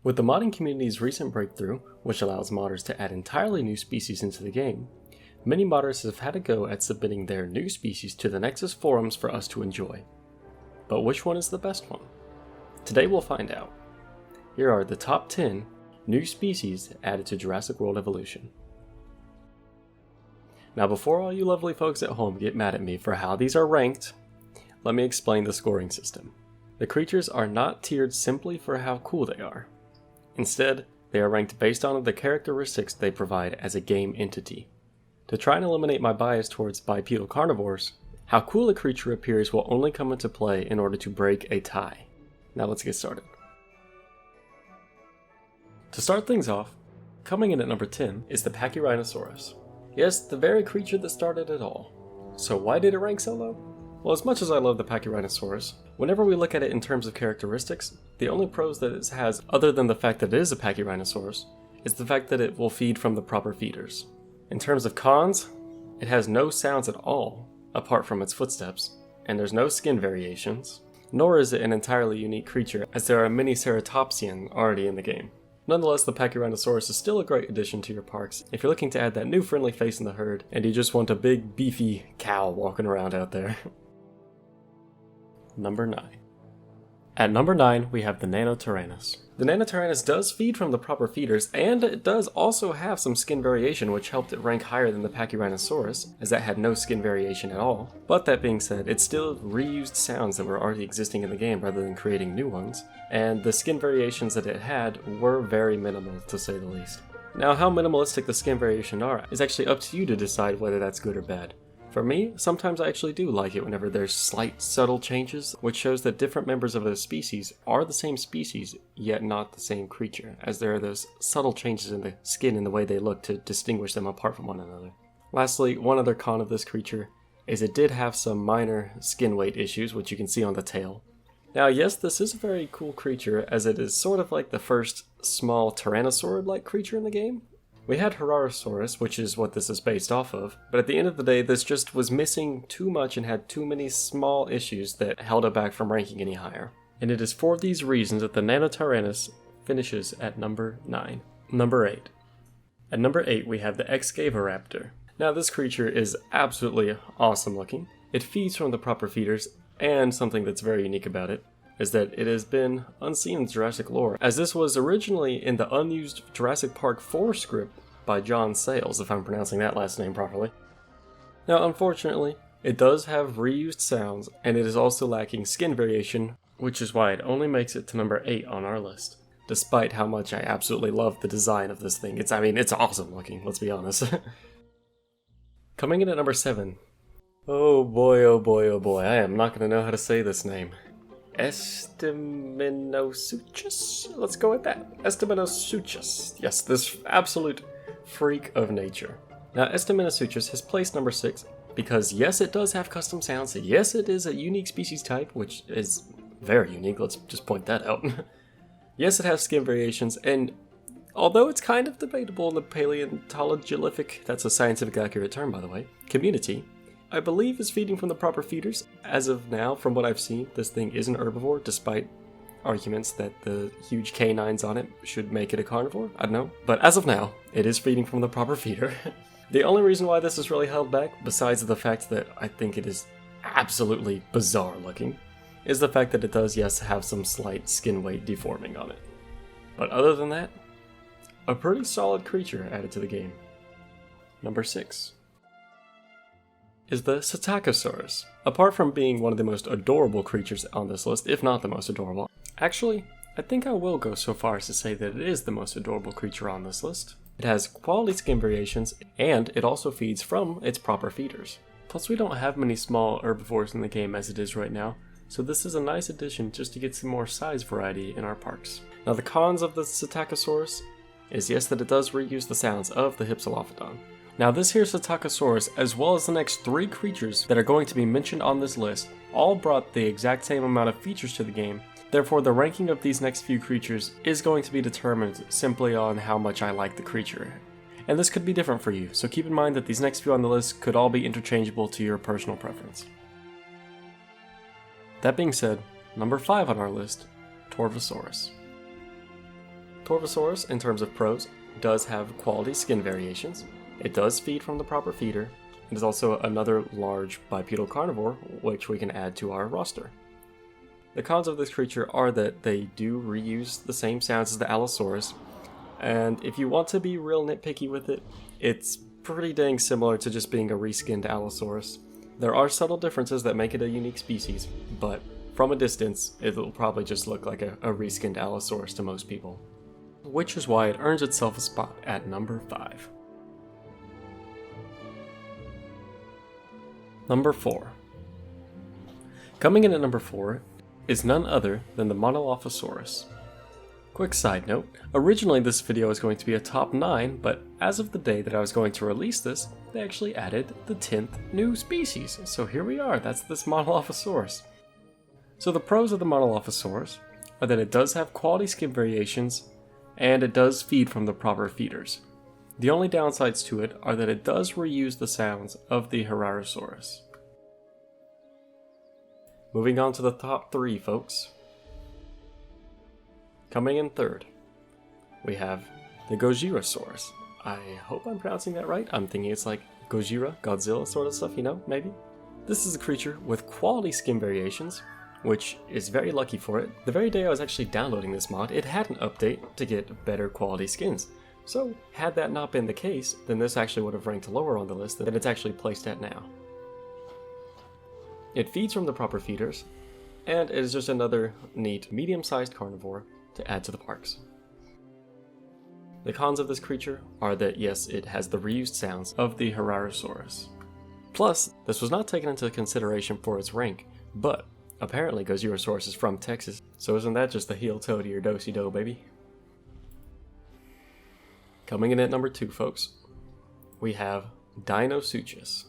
With the modding community's recent breakthrough, which allows modders to add entirely new species into the game, many modders have had a go at submitting their new species to the Nexus forums for us to enjoy. But which one is the best one? Today we'll find out. Here are the top 10 new species added to Jurassic World Evolution. Now before all you lovely folks at home get mad at me for how these are ranked, let me explain the scoring system. The creatures are not tiered simply for how cool they are. Instead, they are ranked based on the characteristics they provide as a game entity. To try and eliminate my bias towards bipedal carnivores, how cool a creature appears will only come into play in order to break a tie. Now let's get started. To start things off, coming in at number 10 is the Pachyrhinosaurus. Yes, the very creature that started it all. So why did it rank so low? Well, as much as I love the Pachyrhinosaurus, whenever we look at it in terms of characteristics, the only pros that it has, other than the fact that it is a Pachyrhinosaurus, is the fact that it will feed from the proper feeders. In terms of cons, it has no sounds at all, apart from its footsteps, and there's no skin variations, nor is it an entirely unique creature, as there are many Ceratopsian already in the game. Nonetheless, the Pachyrhinosaurus is still a great addition to your parks if you're looking to add that new friendly face in the herd, and you just want a big, beefy cow walking around out there. Number 9. At number 9, we have the Nanotyrannus. The Nanotyrannus does feed from the proper feeders, and it does also have some skin variation, which helped it rank higher than the Pachyrhinosaurus, as that had no skin variation at all. But that being said, it still reused sounds that were already existing in the game rather than creating new ones, and the skin variations that it had were very minimal, to say the least. Now, how minimalistic the skin variation are is actually up to you to decide whether that's good or bad. For me, sometimes I actually do like it whenever there's slight, subtle changes, which shows that different members of a species are the same species, yet not the same creature, as there are those subtle changes in the skin and the way they look to distinguish them apart from one another. Lastly, one other con of this creature is it did have some minor skin weight issues, which you can see on the tail. Now yes, this is a very cool creature, as it is sort of like the first small Tyrannosaurid-like creature in the game. We had Gojirasaurus, which is what this is based off of, but at the end of the day this just was missing too much and had too many small issues that held it back from ranking any higher. And it is for these reasons that the Nanotyrannus finishes at number 9. Number 8. At number 8 we have the Excavaraptor. Now this creature is absolutely awesome looking. It feeds from the proper feeders, and something that's very unique about it is that it has been unseen in Jurassic lore, as this was originally in the unused Jurassic Park 4 script by John Sayles, if I'm pronouncing that last name properly. Now unfortunately, it does have reused sounds, and it is also lacking skin variation, which is why it only makes it to number 8 on our list. Despite how much I absolutely love the design of this thing. It's awesome looking, let's be honest. Coming in at number 7. Oh boy, oh boy, oh boy, I am not going to know how to say this name. Estemmenosuchus? Let's go with that. Estemmenosuchus. Yes, this absolute freak of nature. Now, Estemmenosuchus has placed number 6 because yes, it does have custom sounds. Yes, it is a unique species type, which is very unique. Let's just point that out. Yes, it has skin variations, and although it's kind of debatable in the paleontological, that's a scientific accurate term by the way, community, I believe is feeding from the proper feeders. As of now, from what I've seen, this thing is an herbivore, despite arguments that the huge canines on it should make it a carnivore. I don't know. But as of now, it is feeding from the proper feeder. The only reason why this is really held back, besides the fact that I think it is absolutely bizarre looking, is the fact that it does, yes, have some slight skin weight deforming on it. But other than that, a pretty solid creature added to the game. Number 6. Is the Psittacosaurus. Apart from being one of the most adorable creatures on this list, if not the most adorable, actually, I think I will go so far as to say that it is the most adorable creature on this list. It has quality skin variations, and it also feeds from its proper feeders. Plus we don't have many small herbivores in the game as it is right now, so this is a nice addition just to get some more size variety in our parks. Now the cons of the Psittacosaurus is yes that it does reuse the sounds of the Hypsilophodon. Now this here Psittacosaurus, as well as the next 3 creatures that are going to be mentioned on this list, all brought the exact same amount of features to the game. Therefore the ranking of these next few creatures is going to be determined simply on how much I like the creature. And this could be different for you, so keep in mind that these next few on the list could all be interchangeable to your personal preference. That being said, number 5 on our list, Torvosaurus. Torvosaurus, in terms of pros, does have quality skin variations. It does feed from the proper feeder. It is also another large bipedal carnivore, which we can add to our roster. The cons of this creature are that they do reuse the same sounds as the Allosaurus, and if you want to be real nitpicky with it, it's pretty dang similar to just being a reskinned Allosaurus. There are subtle differences that make it a unique species, but from a distance, it'll probably just look like a reskinned Allosaurus to most people. Which is why it earns itself a spot at number 5. Number 4. Coming in at number 4 is none other than the Monophosaurus. Quick side note, originally this video was going to be a top 9, but as of the day that I was going to release this, they actually added the 10th new species. So here we are, that's this Monophosaurus. So the pros of the Monophosaurus are that it does have quality skin variations, and it does feed from the proper feeders. The only downsides to it are that it does reuse the sounds of the Pachyrhinosaurus. Moving on to the top 3, folks. Coming in third, we have the Gojirasaurus. I hope I'm pronouncing that right. I'm thinking it's like Gojira, Godzilla sort of stuff, you know, maybe? This is a creature with quality skin variations, which is very lucky for it. The very day I was actually downloading this mod, it had an update to get better quality skins. So, had that not been the case, then this actually would have ranked lower on the list than it's actually placed at now. It feeds from the proper feeders, and it is just another neat medium-sized carnivore to add to the parks. The cons of this creature are that yes, it has the reused sounds of the Pachyrhinosaurus. Plus, this was not taken into consideration for its rank, but apparently Gojirasaurus is from Texas, so isn't that just the heel toe to your do-si-do, baby? Coming in at number 2, folks, we have Dinosuchus.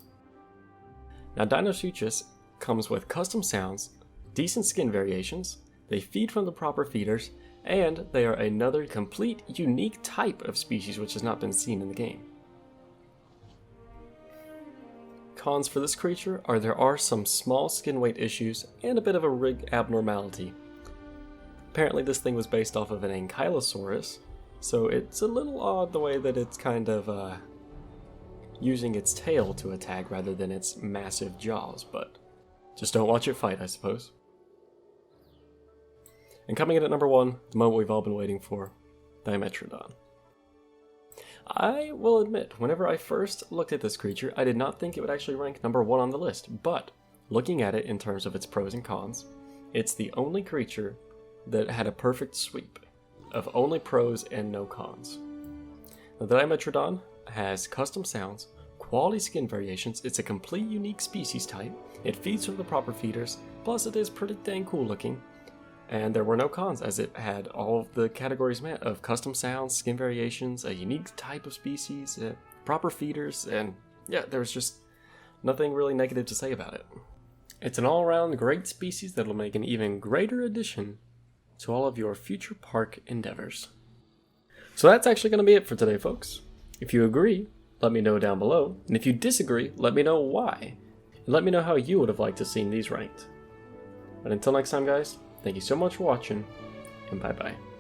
Now Dinosuchus comes with custom sounds, decent skin variations, they feed from the proper feeders, and they are another complete unique type of species which has not been seen in the game. Cons for this creature are there are some small skin weight issues and a bit of a rig abnormality. Apparently this thing was based off of an Ankylosaurus, so it's a little odd the way that it's kind of using its tail to attack rather than its massive jaws, but just don't watch it fight, I suppose. And coming in at number 1, the moment we've all been waiting for, Dimetrodon. I will admit, whenever I first looked at this creature, I did not think it would actually rank number 1 on the list, but looking at it in terms of its pros and cons, it's the only creature that had a perfect sweep of only pros and no cons. Now, the Dimetrodon has custom sounds, quality skin variations, it's a complete unique species type, it feeds from the proper feeders, plus it is pretty dang cool looking. And there were no cons, as it had all of the categories met of custom sounds, skin variations, a unique type of species, proper feeders, and yeah, there was just nothing really negative to say about it. It's an all-around great species that'll make an even greater addition to all of your future park endeavors. So that's actually going to be it for today, folks. If you agree, let me know down below, and if you disagree, let me know why, and let me know how you would have liked to see these ranked. But until next time, guys, thank you so much for watching, and bye-bye.